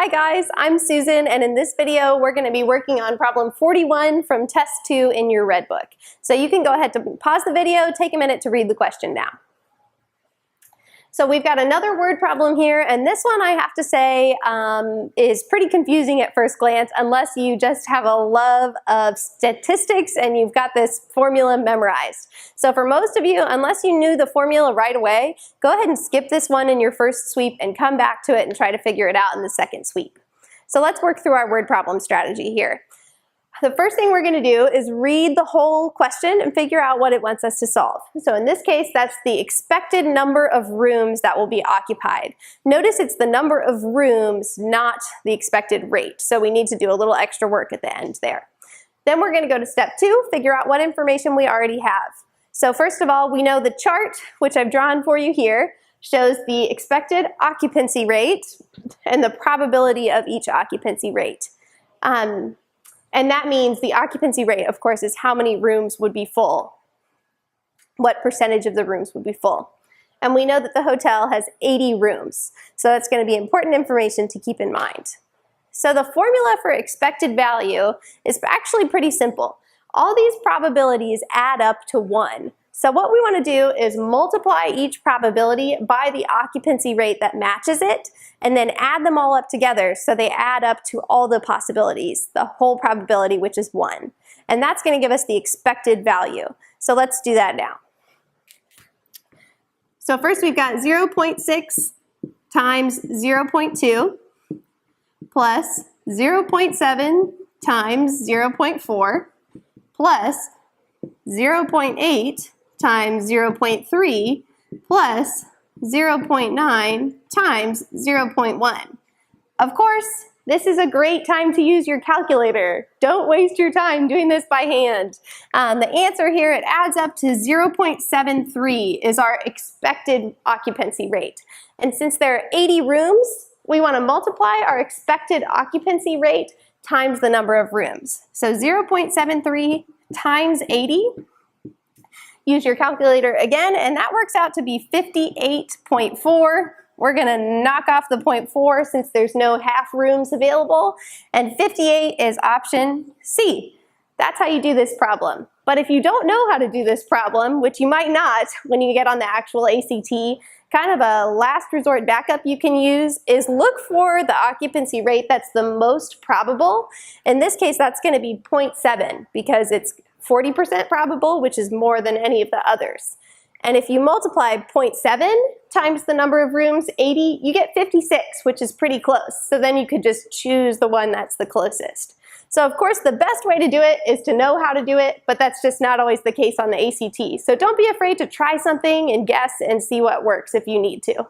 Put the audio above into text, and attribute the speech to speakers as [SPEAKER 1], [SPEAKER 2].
[SPEAKER 1] Hi guys, I'm Susan, and in this video we're going to be working on problem 41 from test 2 in your red book. So you can go ahead to pause the video, take a minute to read the question now. So we've got another word problem here, and this one I have to say is pretty confusing at first glance unless you just have a love of statistics and you've got this formula memorized. So for most of you, unless you knew the formula right away, go ahead and skip this one in your first sweep and come back to it and try to figure it out in the second sweep. So let's work through our word problem strategy here. The first thing we're going to do is read the whole question and figure out what it wants us to solve. So in this case, that's the expected number of rooms that will be occupied. Notice it's the number of rooms, not the expected rate. So we need to do a little extra work at the end there. Then we're going to go to step 2, figure out what information we already have. So first of all, we know the chart, which I've drawn for you here, shows the expected occupancy rate and the probability of each occupancy rate. And that means the occupancy rate, of course, is how many rooms would be full. What percentage of the rooms would be full. And we know that the hotel has 80 rooms. So that's going to be important information to keep in mind. So the formula for expected value is actually pretty simple. All these probabilities add up to 1. So what we want to do is multiply each probability by the occupancy rate that matches it, and then add them all up together so they add up to all the possibilities, the whole probability, which is 1. And that's going to give us the expected value. So let's do that now. So first we've got 0.6 times 0.2 plus 0.7 times 0.4 plus 0.8 times 0.3 plus 0.9 times 0.1. Of course, this is a great time to use your calculator. Don't waste your time doing this by hand. The answer here, it adds up to 0.73 is our expected occupancy rate. And since there are 80 rooms, we want to multiply our expected occupancy rate times the number of rooms. So 0.73 times 80. Use your calculator again, and that works out to be 58.4. We're going to knock off the 0.4 since there's no half rooms available, and 58 is option C. That's how you do this problem. But if you don't know how to do this problem, which you might not when you get on the actual ACT, kind of a last resort backup you can use is look for the occupancy rate that's the most probable. In this case, that's going to be 0.7 because it's 40% probable, which is more than any of the others. And if you multiply 0.7 times the number of rooms, 80, you get 56, which is pretty close. So then you could just choose the one that's the closest. So of course, the best way to do it is to know how to do it, but that's just not always the case on the ACT. So don't be afraid to try something and guess and see what works if you need to.